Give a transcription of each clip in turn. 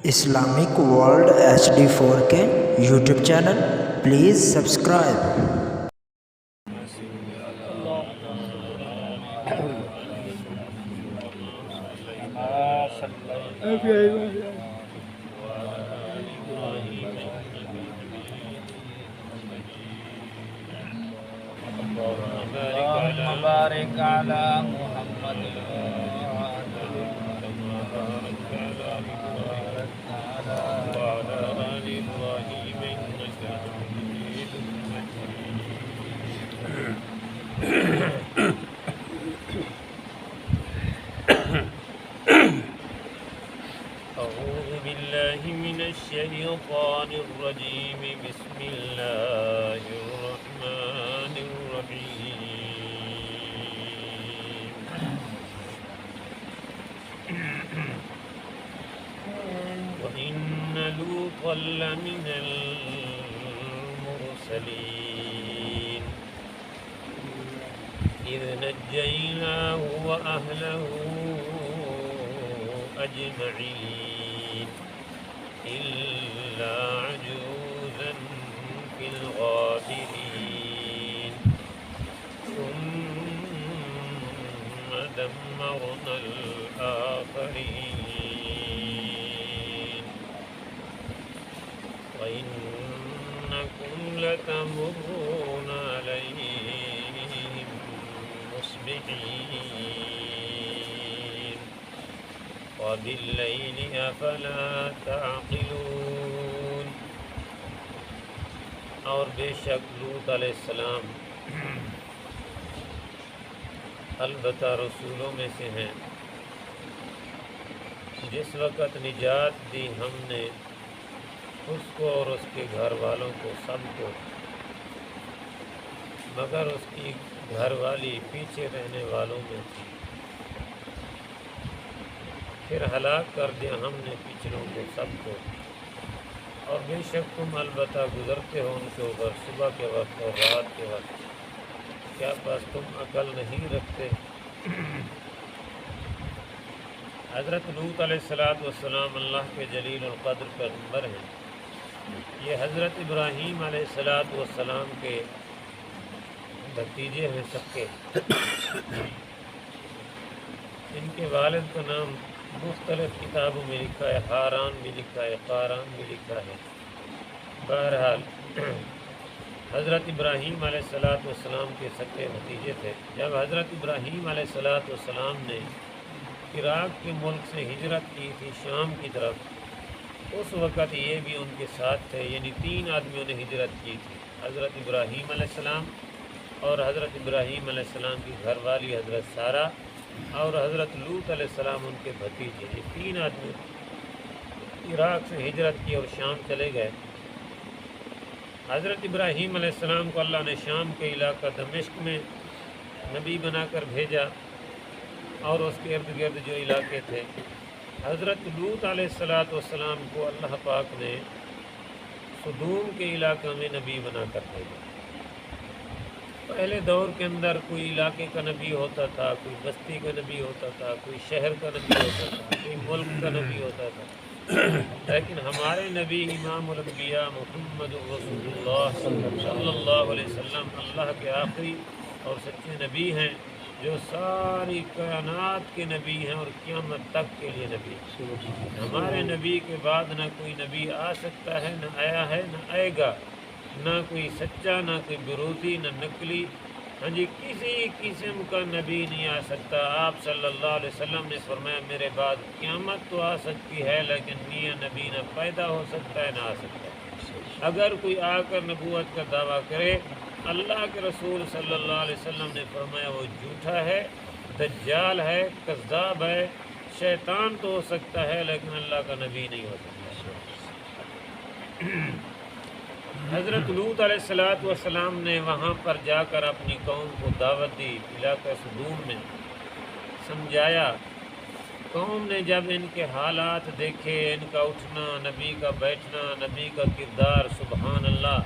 Islamic World HD 4K YouTube channel. Please subscribe. بارك على محمد وعلى آل إبراهيم إنك حميد مجيد. أعوذ بالله من الشيطان الرجيم. بسم الله الرحمن الرحيم. وإن لوطا لمن المرسلين إذ نجيناه وأهله أجمعين إلا عجوزا في الغابرين ثم دمرنا الآخرين وإنكم لتمرون عليهم مصبحين وبالليل أفلا تعقلون. اور بے شک لوط علیہ السلام البتہ رسولوں میں سے ہیں. جس وقت نجات دی ہم نے اس کو اور اس کے گھر والوں کو سب کو، مگر اس کی گھر والی پیچھے رہنے والوں میں تھی. پھر ہلاک کر دیا ہم نے پچھلوں کو سب کو. اور بے شک تم البتہ گزرتے ہو ان کے اوپر صبح کے وقت اور رات کے وقت. کیا بس تم عقل نہیں رکھتے؟ حضرت لوط علیہ السلام اللہ کے جلیل القدر پیغمبر ہیں. یہ حضرت ابراہیم علیہ السلام کے بھتیجے ہیں سب کے. ان کے والد کا نام مختلف کتابوں میں لکھا ہے، حاران بھی لکھا ہے، قاران بھی لکھا ہے. بہرحال حضرت ابراہیم علیہ السلام کے سکے بھتیجے تھے. جب حضرت ابراہیم علیہ السلام نے عراق کے ملک سے ہجرت کی تھی شام کی طرف، اس وقت یہ بھی ان کے ساتھ تھے. یعنی 3 آدمیوں نے ہجرت کی تھی، حضرت ابراہیم علیہ السلام اور حضرت ابراہیم علیہ السلام کی گھر والی حضرت سارہ اور حضرت لوط علیہ السلام ان کے بھتیجے. یہ 3 آدمی عراق سے ہجرت کی اور شام چلے گئے. حضرت ابراہیم علیہ السلام کو اللہ نے شام کے علاقہ دمشق میں نبی بنا کر بھیجا اور اس کے ارد گرد جو علاقے تھے. حضرت لوط علیہ السلام کو اللہ پاک نے صدوم کے علاقہ میں نبی بنا کر بھیجا. پہلے دور کے اندر کوئی علاقے کا نبی ہوتا تھا، کوئی بستی کا نبی ہوتا تھا، کوئی شہر کا نبی ہوتا تھا، کوئی ملک کا نبی ہوتا تھا. لیکن ہمارے نبی امام الانبیاء محمد رسول اللہ صلی اللہ علیہ وسلم اللہ کے آخری اور سچے نبی ہیں، جو ساری کائنات کے نبی ہیں اور قیامت تک کے لیے نبی. ہمارے نبی کے بعد نہ کوئی نبی آ سکتا ہے، نہ آیا ہے، نہ آئے گا. نہ کوئی سچا، نہ کوئی برودی، نہ نقلی. ہاں جی، کسی قسم کا نبی نہیں آ سکتا. آپ صلی اللہ علیہ وسلم نے فرمایا میرے بعد قیامت تو آ سکتی ہے لیکن نیا نبی نہ پیدا ہو سکتا ہے نہ آ سکتا ہے. اگر کوئی آ کر نبوت کا دعویٰ کرے، اللہ کے رسول صلی اللہ علیہ وسلم نے فرمایا وہ جھوٹا ہے، دجال ہے، کذاب ہے. شیطان تو ہو سکتا ہے لیکن اللہ کا نبی نہیں ہو سکتا. حضرت لوط علیہ السلام نے وہاں پر جا کر اپنی قوم کو دعوت دی، علاقہ صدوم میں سمجھایا. قوم نے جب ان کے حالات دیکھے، ان کا اٹھنا، نبی کا بیٹھنا، نبی کا کردار، سبحان اللہ.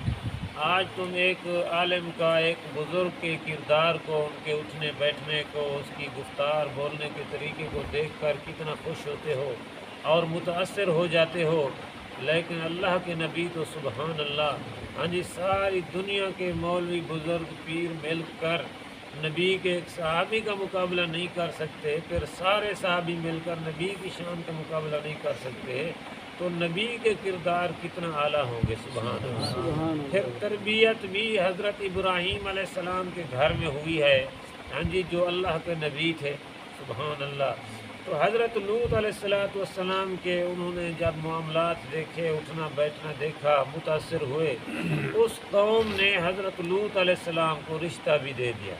آج تم ایک عالم کا، ایک بزرگ کے کردار کو، ان کے اٹھنے بیٹھنے کو، اس کی گفتار بولنے کے طریقے کو دیکھ کر کتنا خوش ہوتے ہو. اور متاثر ہو جاتے ہو، لیکن اللہ کے نبی تو سبحان اللہ، ہاں جی، ساری دنیا کے مولوی بزرگ پیر مل کر نبی کے ایک صحابی کا مقابلہ نہیں کر سکتے، پھر سارے صحابی مل کر نبی کی شان کا مقابلہ نہیں کر سکتے، تو نبی کے کردار کتنا اعلیٰ ہوں گے، سبحان اللہ۔ پھر تربیت بھی حضرت ابراہیم علیہ السلام کے گھر میں ہوئی ہے، ہاں جی، جو اللہ کے نبی تھے، سبحان اللہ۔ تو حضرت لوط علیہ السلام کے انہوں نے جب معاملات دیکھے، اٹھنا بیٹھنا دیکھا، متاثر ہوئے، اس قوم نے حضرت لوط علیہ السلام کو رشتہ بھی دے دیا۔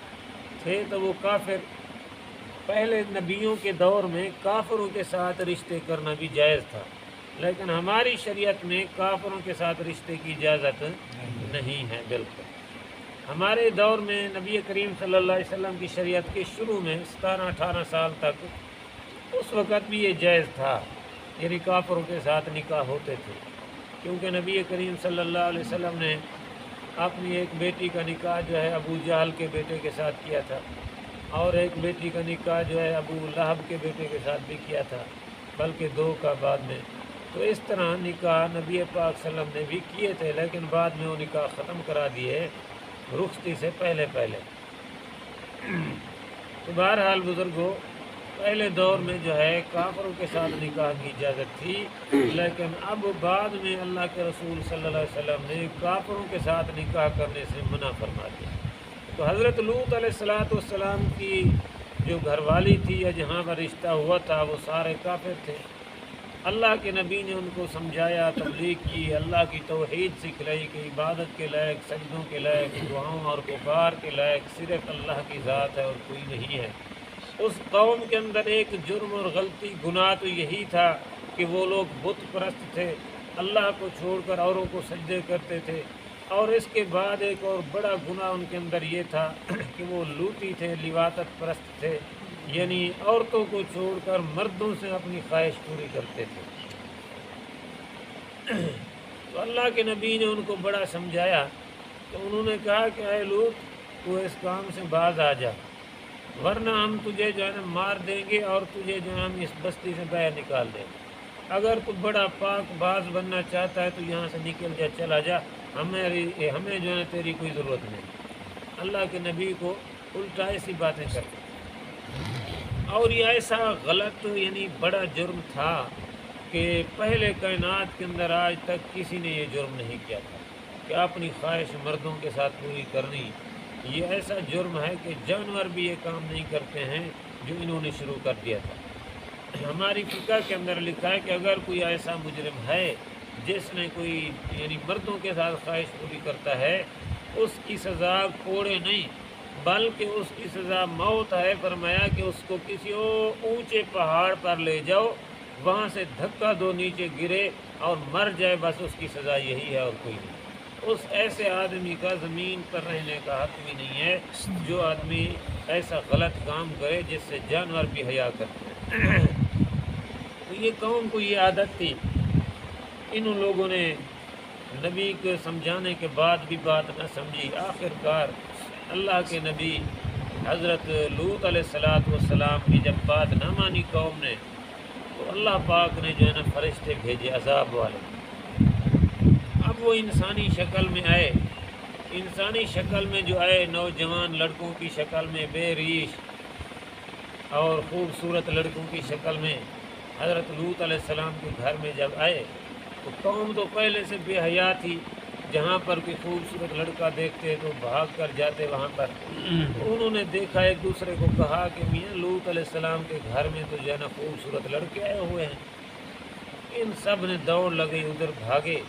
تھے تو وہ کافر، پہلے نبیوں کے دور میں کافروں کے ساتھ رشتے کرنا بھی جائز تھا، لیکن ہماری شریعت میں کافروں کے ساتھ رشتے کی اجازت نہیں ہے بالکل۔ ہمارے دور میں نبی کریم صلی اللہ علیہ وسلم کی شریعت کے شروع میں 17-18 سال تک اس وقت بھی یہ جائز تھا، یعنی کافروں کے ساتھ نکاح ہوتے تھے، کیونکہ نبی کریم صلی اللہ علیہ وسلم نے اپنی ایک بیٹی کا نکاح جو ہے ابو جہل کے بیٹے کے ساتھ کیا تھا، اور ایک بیٹی کا نکاح جو ہے ابو لہب کے بیٹے کے ساتھ بھی کیا تھا، بلکہ 2 کا بعد میں۔ تو اس طرح نکاح نبی پاک صلی اللہ علیہ وسلم نے بھی کیے تھے، لیکن بعد میں وہ نکاح ختم کرا دیے رخصتی سے پہلے۔ تو بہرحال بزرگوں، پہلے دور میں جو ہے کافروں کے ساتھ نکاح کی اجازت تھی، لیکن اب بعد میں اللہ کے رسول صلی اللہ علیہ وسلم نے کافروں کے ساتھ نکاح کرنے سے منع فرما دیا۔ تو حضرت لوط علیہ السلام کی جو گھر والی تھی یا جہاں پر رشتہ ہوا تھا، وہ سارے کافر تھے۔ اللہ کے نبی نے ان کو سمجھایا، تبلیغ کی، اللہ کی توحید سکھلائی کہ عبادت کے لائق، سجدوں کے لائق، دعاؤں اور پکار کے لائق صرف اللہ کی ذات ہے اور کوئی نہیں ہے۔ اس قوم کے اندر ایک جرم اور غلطی، گناہ تو یہی تھا کہ وہ لوگ بت پرست تھے، اللہ کو چھوڑ کر اوروں کو سجدے کرتے تھے، اور اس کے بعد ایک اور بڑا گناہ ان کے اندر یہ تھا کہ وہ لوٹی تھے، لواطت پرست تھے، یعنی عورتوں کو چھوڑ کر مردوں سے اپنی خواہش پوری کرتے تھے۔ تو اللہ کے نبی نے ان کو بڑا سمجھایا، تو انہوں نے کہا کہ اے لوط، تو اس کام سے باز آ جا، ورنہ ہم تجھے جو ہے نا مار دیں گے، اور تجھے جو ہے ہم اس بستی سے باہر نکال دیں گے۔ اگر تو بڑا پاک باز بننا چاہتا ہے تو یہاں سے نکل جا، چلا جا، ہمیں جو ہے تیری کوئی ضرورت نہیں۔ اللہ کے نبی کو الٹا ایسی باتیں کرتے، اور یہ ایسا غلط یعنی بڑا جرم تھا کہ پہلے کائنات کے اندر آج تک کسی نے یہ جرم نہیں کیا تھا کہ اپنی خواہش مردوں کے ساتھ پوری کرنی۔ یہ ایسا جرم ہے کہ جانور بھی یہ کام نہیں کرتے ہیں جو انہوں نے شروع کر دیا تھا۔ ہماری فقہ کے اندر لکھا ہے کہ اگر کوئی ایسا مجرم ہے جس نے کوئی یعنی مردوں کے ساتھ خواہش پوری کرتا ہے، اس کی سزا کوڑے نہیں بلکہ اس کی سزا موت ہے۔ فرمایا کہ اس کو کسی اونچے پہاڑ پر لے جاؤ، وہاں سے دھکا دو، نیچے گرے اور مر جائے، بس اس کی سزا یہی ہے اور کوئی نہیں۔ اس ایسے آدمی کا زمین پر رہنے کا حق بھی نہیں ہے جو آدمی ایسا غلط کام کرے جس سے جانور بھی حیا کرتے ہیں۔ تو یہ قوم کو یہ عادت تھی، ان لوگوں نے نبی کو سمجھانے کے بعد بھی بات نہ سمجھی۔ آخر کار اللہ کے نبی حضرت لوط علیہ السلام کی جب بات نہ مانی قوم نے، تو اللہ پاک نے جو ہے نا فرشتے بھیجے عذاب والے۔ اب وہ انسانی شکل میں آئے، انسانی شکل میں جو آئے، نوجوان لڑکوں کی شکل میں، بے ریش اور خوبصورت لڑکوں کی شکل میں حضرت لوط علیہ السلام کے گھر میں جب آئے، تو قوم تو پہلے سے بے حیا تھی، جہاں پر کوئی خوبصورت لڑکا دیکھتے تو بھاگ کر جاتے وہاں پر۔ انہوں نے دیکھا، ایک دوسرے کو کہا کہ میاں لوط علیہ السلام کے گھر میں تو جو ہے نا خوبصورت لڑکے آئے ہوئے ہیں۔ ان سب نے دوڑ لگئی، ادھر بھاگے۔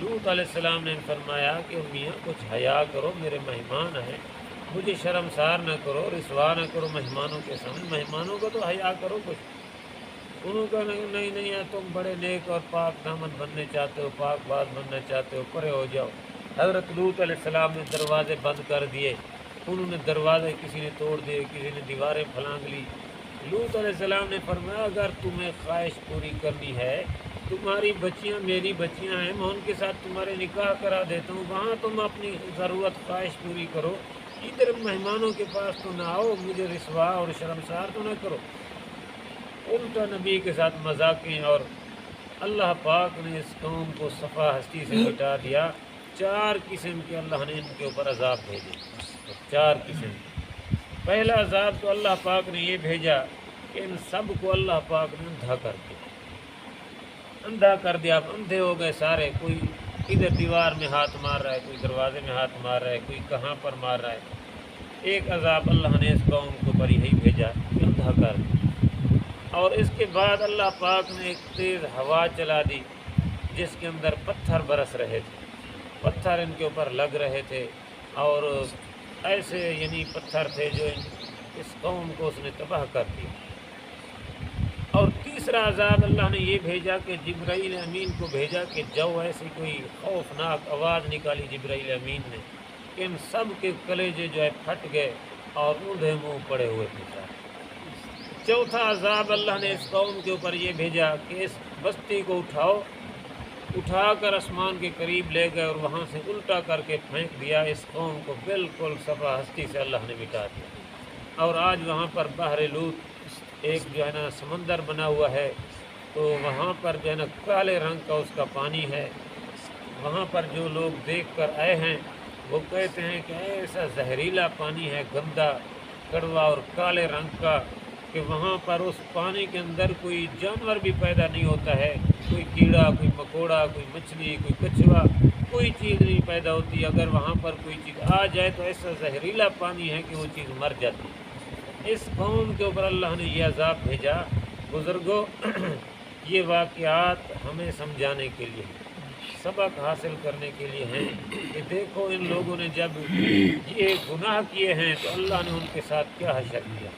لوط علیہ السلام نے فرمایا کہ میاں کچھ حیا کرو، میرے مہمان ہیں، مجھے شرمسار نہ کرو، رسوا نہ کرو مہمانوں کے سامنے، مہمانوں کو تو حیا کرو کچھ۔ انہوں کا نہیں، تم بڑے نیک اور پاک دامن بننے چاہتے ہو، پاک باز بننا چاہتے ہو، پرے ہو جاؤ۔ حضرت لوط علیہ السلام نے دروازے بند کر دیے، انہوں نے دروازے کسی نے توڑ دیے، کسی نے دیواریں پھلانگ لی۔ لوط علیہ السلام نے فرمایا اگر تمہیں خواہش پوری کرنی ہے، تمہاری بچیاں میری بچیاں ہیں، میں ان کے ساتھ تمہارے نکاح کرا دیتا ہوں، وہاں تم اپنی ضرورت خواہش پوری کرو، ادھر مہمانوں کے پاس تو نہ آؤ، مجھے رسوا اور شرمسار تو نہ کرو۔ الٹا نبی کے ساتھ مذاقیں اور اللہ پاک نے اس قوم کو صفا ہستی سے مٹا دیا. 4 قسم کے اللہ نے ان کے اوپر عذاب بھیجے. 4 قسم. پہلا عذاب تو اللہ پاک نے یہ بھیجا کہ ان سب کو اللہ پاک نے اندھا کر دیا. اندھا کر دیا. اب اندھے ہو گئے سارے. کوئی ادھر دیوار میں ہاتھ مار رہا ہے, کوئی دروازے میں ہاتھ مار رہا ہے, کوئی کہاں پر مار رہا ہے. ایک عذاب اللہ نے اس قوم کے اوپر یہی بھیجا کہ اندھا کر دیا. اور اس کے بعد اللہ پاک نے ایک تیز ہوا چلا دی جس کے اندر پتھر برس رہے تھے. پتھر ان کے اوپر لگ رہے تھے اور ایسے یعنی پتھر تھے جو اس قوم کو اس نے تباہ کر دیا. اور تیسرا عذاب اللہ نے یہ بھیجا کہ جبرائیل امین کو بھیجا کہ جو ایسی کوئی خوفناک آواز نکالی جبرائیل امین نے کہ ان سب کے کلیجے جو ہے پھٹ گئے اور اونھے منہ پڑے ہوئے تھے. چوتھا عذاب اللہ نے اس قوم کے اوپر یہ بھیجا کہ اس بستی کو اٹھا کر آسمان کے قریب لے گئے اور وہاں سے الٹا کر کے پھینک دیا. اس قوم کو بالکل صفا ہستی سے اللہ نے مٹا دیا. اور آج وہاں پر بحر لوط ایک جو ہے نا سمندر بنا ہوا ہے, تو وہاں پر جو ہے نا کالے رنگ کا اس کا پانی ہے. وہاں پر جو لوگ دیکھ کر آئے ہیں وہ کہتے ہیں کہ ایسا زہریلا پانی ہے, گندا, کڑوا اور کالے رنگ کا, کہ وہاں پر اس پانی کے اندر کوئی جانور بھی پیدا نہیں ہوتا ہے. کوئی کیڑا, کوئی مکوڑا, کوئی مچھلی, کوئی کچھوا, کوئی چیز نہیں پیدا ہوتی. اگر وہاں پر کوئی چیز آ جائے تو ایسا زہریلا پانی ہے کہ وہ چیز مر جاتی ہے. اس قوم کے اوپر اللہ نے یہ عذاب بھیجا. بزرگوں, یہ واقعات ہمیں سمجھانے کے لیے, سبق حاصل کرنے کے لیے ہیں کہ دیکھو ان لوگوں نے جب یہ گناہ کیے ہیں تو اللہ نے ان کے ساتھ کیا حشر کیا.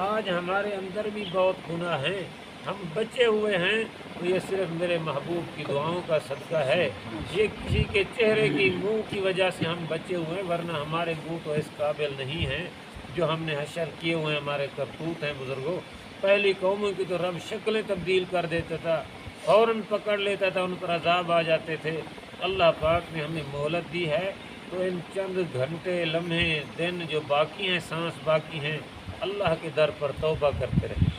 آج ہمارے اندر بھی بہت گناہ ہیں, ہم بچے ہوئے ہیں تو یہ صرف میرے محبوب کی دعاؤں کا صدقہ ہے. یہ کسی کے چہرے کی منہ کی وجہ سے ہم بچے ہوئے ہیں, ورنہ ہمارے منہ تو اس قابل نہیں ہیں جو ہم نے حشر کیے ہوئے ہیں. ہمارے کرتوت ہیں. بزرگوں, پہلی قوموں کی تو رب شکلیں تبدیل کر دیتا تھا, فوراً پکڑ لیتا تھا, ان پر عذاب آ جاتے تھے. اللہ پاک نے ہمیں مہلت دی ہے تو ان چند گھنٹے, لمحے, دن جو باقی ہیں, سانس باقی ہیں, اللہ کے در پر توبہ کرتے رہے.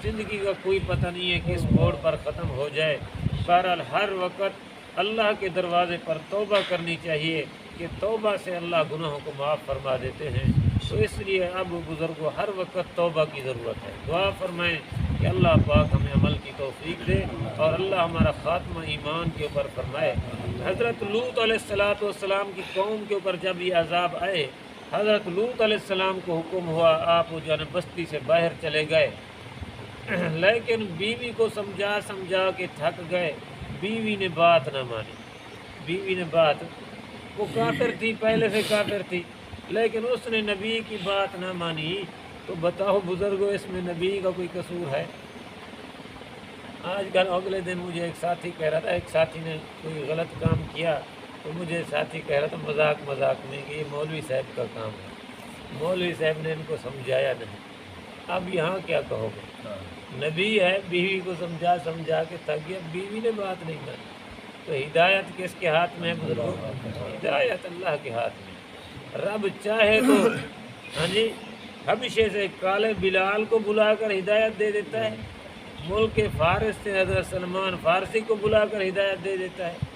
زندگی کا کوئی پتہ نہیں ہے کہ اس موڑ پر ختم ہو جائے. بہرحال ہر وقت اللہ کے دروازے پر توبہ کرنی چاہیے کہ توبہ سے اللہ گناہوں کو معاف فرما دیتے ہیں. تو اس لیے اب بزرگوں ہر وقت توبہ کی ضرورت ہے. دعا فرمائیں کہ اللہ پاک ہمیں عمل کی توفیق دے اور اللہ ہمارا خاتمہ ایمان کے اوپر فرمائے. حضرت لوط علیہ السلام کی قوم کے اوپر جب یہ عذاب آئے, حضرت لوط علیہ السلام کو حکم ہوا آپ جو ہے بستی سے باہر چلے گئے, لیکن بیوی کو سمجھا کے تھک گئے. بیوی نے بات نہ مانی. بیوی نے بات, وہ کافر تھی, پہلے سے کافر تھی, لیکن اس نے نبی کی بات نہ مانی. تو بتاؤ بزرگوں, اس میں نبی کا کوئی قصور ہے؟ آج کل اگلے دن مجھے ایک ساتھی کہہ رہا تھا, ایک ساتھی نے کوئی غلط کام کیا تو مجھے ساتھی کہہ رہا تھا مذاق میں کہ یہ مولوی صاحب کا کام ہے. مولوی صاحب نے ان کو سمجھایا نہیں. اب یہاں کیا کہو گے؟ نبی ہے, بیوی کو سمجھا کے تھک گیا, بیوی نے بات نہیں مانی. تو ہدایت کس کے ہاتھ میں ہے بزرگوں؟ ہدایت اللہ کے ہاتھ میں. رب چاہے تو ہاں جی حبشے سے کالے بلال کو بلا کر ہدایت دے دیتا ہے. ملک فارس سے حضرت سلمان فارسی کو بلا کر ہدایت دے دیتا ہے.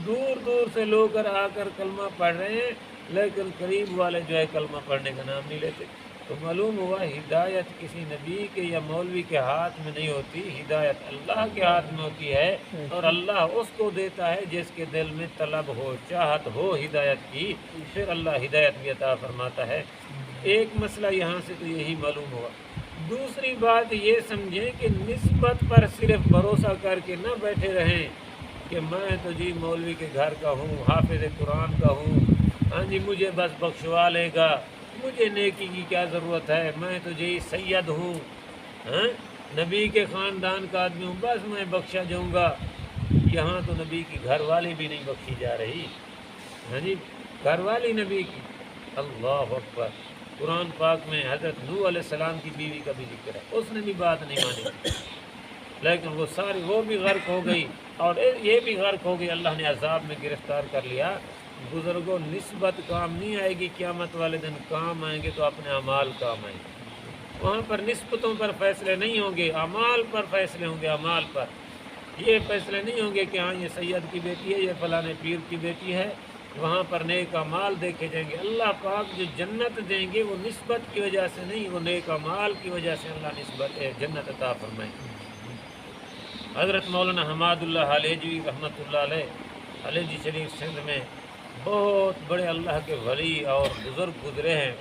دور دور سے لوگ آ کر کلمہ پڑھ رہے ہیں, لیکن قریب والے جو ہے کلمہ پڑھنے کا نام نہیں لیتے. تو معلوم ہوا ہدایت کسی نبی کے یا مولوی کے ہاتھ میں نہیں ہوتی, ہدایت اللہ کے ہاتھ میں ہوتی ہے. اور اللہ اس کو دیتا ہے جس کے دل میں طلب ہو, چاہت ہو ہدایت کی, پھر اللہ ہدایت بھی عطا فرماتا ہے. ایک مسئلہ یہاں سے تو یہی معلوم ہوا. دوسری بات یہ سمجھیں کہ نسبت پر صرف بھروسہ کر کے نہ بیٹھے رہیں کہ میں تو جی مولوی کے گھر کا ہوں, حافظ قرآن کا ہوں, ہاں جی مجھے بس بخشوا لے گا, مجھے نیکی کی کیا ضرورت ہے, میں تو جی سید ہوں, ہاں نبی کے خاندان کا آدمی ہوں, بس میں بخشا جاؤں گا. یہاں تو نبی کی گھر والی بھی نہیں بخشی جا رہی. ہاں جی گھر والی نبی کی, اللہ اکبر. قرآن پاک میں حضرت نوح علیہ السلام کی بیوی کا بھی ذکر ہے, اس نے بھی بات نہیں مانی, لیکن وہ بھی غرق ہو گئی اور یہ بھی غرق ہو گئی. اللہ نے عذاب میں گرفتار کر لیا. بزرگوں نسبت کام نہیں آئے گی, قیامت والے دن کام آئیں گے تو اپنے اعمال کام آئیں گے. وہاں پر نسبتوں پر فیصلے نہیں ہوں گے, اعمال پر فیصلے ہوں گے, اعمال پر. یہ فیصلے نہیں ہوں گے کہ ہاں یہ سید کی بیٹی ہے، یہ فلاں پیر کی بیٹی ہے، وہاں پر نیک اعمال دیکھے جائیں گے۔ اللہ پاک جو جنت دیں گے وہ نسبت کی وجہ سے نہیں، وہ نیک اعمال کی وجہ سے اللہ نسبت جنت عطا فرمائیں گے۔ حضرت مولانا حماد اللہ حلیجوی رحمۃ اللہ علیہ حلیجی شریف سندھ میں بہت بڑے اللہ کے ولی اور بزرگ گزرے ہیں۔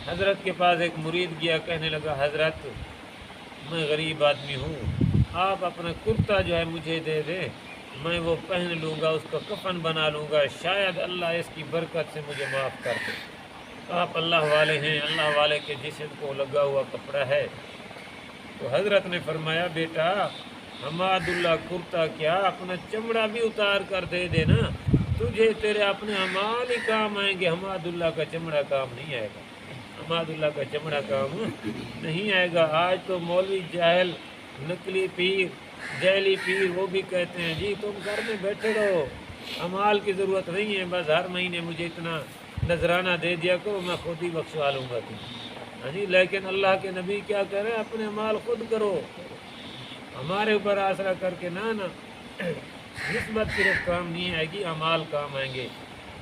حضرت کے پاس ایک مرید گیا، کہنے لگا حضرت میں غریب آدمی ہوں، آپ اپنا کرتا جو ہے مجھے دے دیں، میں وہ پہن لوں گا، اس کا کفن بنا لوں گا، شاید اللہ اس کی برکت سے مجھے معاف کر دے۔ آپ اللہ والے ہیں، اللہ والے کے جسم کو لگا ہوا کپڑا ہے۔ تو حضرت نے فرمایا بیٹا حماد اللہ کرتا کیا اپنا چمڑا بھی اتار کر دے دینا، تجھے تیرے اپنے اعمال ہی کام آئیں گے، حماد اللہ کا چمڑا کام نہیں آئے گا، حماد اللہ کا چمڑا کام نہیں آئے گا۔ آج تو مولوی جاہل، نقلی پیر، جعلی پیر وہ بھی کہتے ہیں جی تم گھر میں بیٹھے رہو، اعمال کی ضرورت نہیں ہے، بس ہر مہینے مجھے اتنا نذرانہ دے دیا کرو، میں خود ہی بخشوا لوں گا تم۔ ہاں جی، لیکن اللہ کے نبی کیا کہہ رہے ہیں؟ اپنے اعمال خود کرو، ہمارے اوپر آسرا کر کے نہ نسبت صرف کام نہیں آئے گی، اعمال کام آئیں گے۔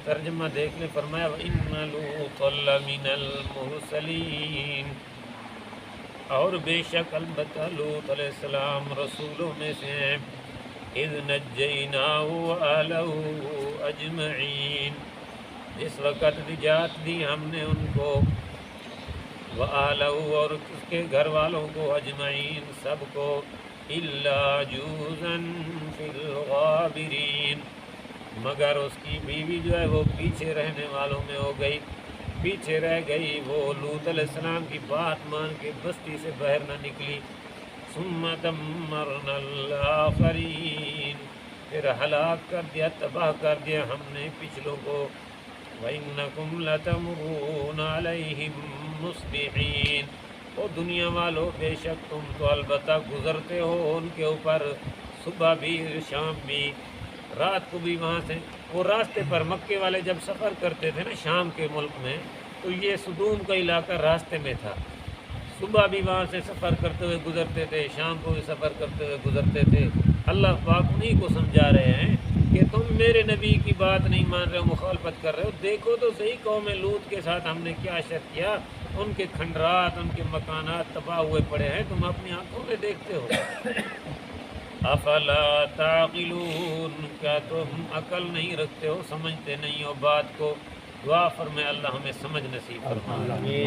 ترجمہ دیکھ لیں، فرمایا وَإِنَّ لُوطًا لَمِنَ الْمُرْسَلِينَ، اور بے شک البتہ لوط علیہ السلام رسولوں میں سے ہیں۔ اِذْ نَجَّيْنَاهُ وَأَهْلَهُ أَجْمَعِينَ، جس وقت نجات دی ہم نے ان کو، وَأَهْلَهُ اور اس کے گھر والوں کو، اجمعین سب کو، إِلَّا جُوزًا فِي الْغَابِرِينَ مگر اس کی بیوی جو ہے وہ پیچھے رہنے والوں میں ہو گئی، پیچھے رہ گئی، وہ لوط علیہ السلام کی بات مان کے بستی سے باہر نہ نکلی۔ ثم دمرنا الآخرین، پھر ہلاک کر دیا، تباہ کر دیا ہم نے پچھلوں کو۔ وَإِنَّكُمْ لَتَمُرُّونَ عَلَيْهِمْ مُصْبِحِينَ، او دنیا والو بے شک تم تو البتہ گزرتے ہو ان کے اوپر، صبح بھی شام بھی، رات کو بھی۔ وہاں سے وہ راستے پر مکے والے جب سفر کرتے تھے نا شام کے ملک میں، تو یہ صدوم کا علاقہ راستے میں تھا، صبح بھی وہاں سے سفر کرتے ہوئے گزرتے تھے، شام کو بھی سفر کرتے ہوئے گزرتے تھے۔ اللہ پاک انہیں کو سمجھا رہے ہیں کہ تم میرے نبی کی بات نہیں مان رہے ہو، مخالفت کر رہے ہو، دیکھو تو صحیح قوم لوط کے ساتھ ہم نے کیا اشر کیا، ان کے کھنڈرات، ان کے مکانات تباہ ہوئے پڑے ہیں، تم اپنی آنکھوں میں دیکھتے ہو۔ افلا تعقلون، کیا تم عقل نہیں رکھتے ہو، سمجھتے نہیں ہو بات کو؟ دعا فرمائے اللہ ہمیں سمجھ نصیب فرمائے۔